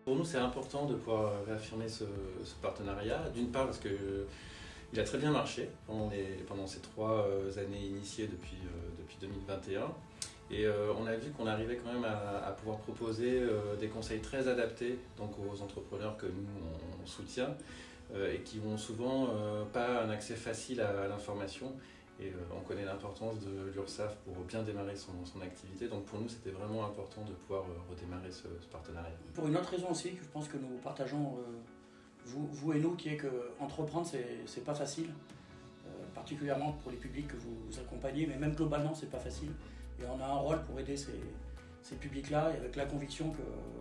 Pour nous, c'est important de pouvoir réaffirmer ce partenariat. D'une part parce qu'il a très bien marché pendant ces 3 années initiées depuis 2021. Et on a vu qu'on arrivait quand même à pouvoir proposer des conseils très adaptés donc aux entrepreneurs que nous on soutient et qui n'ont souvent pas un accès facile à l'information. Et on connaît l'importance de l'URSSAF pour bien démarrer son activité. Donc pour nous, c'était vraiment important de pouvoir redémarrer ce partenariat. Pour une autre raison aussi, que je pense que nous partageons, vous et nous, qui est que entreprendre, c'est pas facile, particulièrement pour les publics que vous accompagnez, mais même globalement, c'est pas facile. Et on a un rôle pour aider ces publics-là, et avec la conviction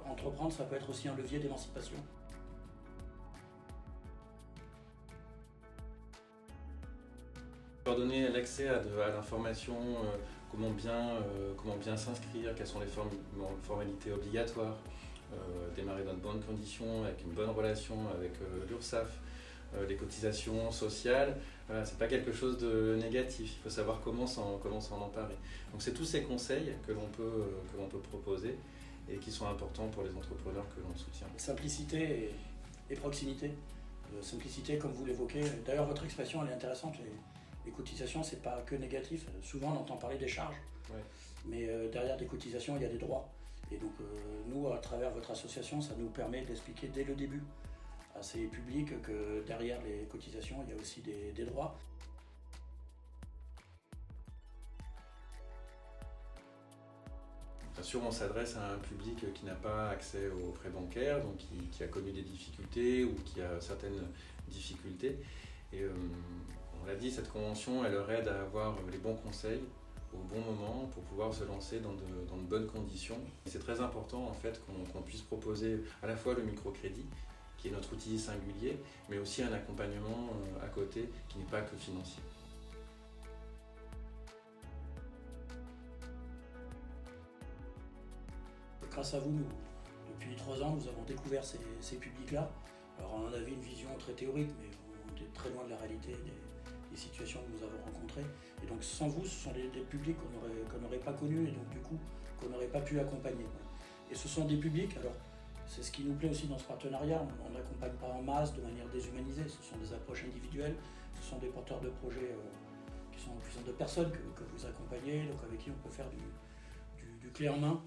qu'entreprendre, ça peut être aussi un levier d'émancipation. Leur donner l'accès à l'information, comment bien s'inscrire, quelles sont les formalités obligatoires, démarrer dans de bonnes conditions, avec une bonne relation avec l'URSSAF, les cotisations sociales. Voilà, c'est pas quelque chose de négatif, il faut savoir comment s'en emparer. Donc c'est tous ces conseils que l'on peut proposer et qui sont importants pour les entrepreneurs que l'on soutient. Simplicité et proximité. Simplicité, comme vous l'évoquez. D'ailleurs, votre expression, elle est intéressante. Les cotisations, c'est pas que négatif. Souvent, on entend parler des charges, ouais. Mais derrière des cotisations, il y a des droits. Et donc, nous, à travers votre association, ça nous permet d'expliquer dès le début à ces publics que derrière les cotisations, il y a aussi des droits. Bien sûr, on s'adresse à un public qui n'a pas accès aux frais bancaires, donc qui a connu des difficultés ou qui a certaines difficultés. Et on l'a dit, cette convention, elle leur aide à avoir les bons conseils au bon moment pour pouvoir se lancer dans de bonnes conditions. C'est très important en fait qu'on puisse proposer à la fois le microcrédit, qui est notre outil singulier, mais aussi un accompagnement à côté qui n'est pas que financier. Grâce à vous, depuis 3 ans, nous avons découvert ces publics-là. Alors on en avait une vision très théorique, mais on est très loin de la réalité des situations que nous avons rencontrées. Et donc sans vous, ce sont des publics qu'on n'aurait pas connus et donc du coup qu'on n'aurait pas pu accompagner. Et ce sont des publics, alors c'est ce qui nous plaît aussi dans ce partenariat, on n'accompagne pas en masse de manière déshumanisée, ce sont des approches individuelles, ce sont des porteurs de projets qui sont de personnes que vous accompagnez, donc avec qui on peut faire du clé en main.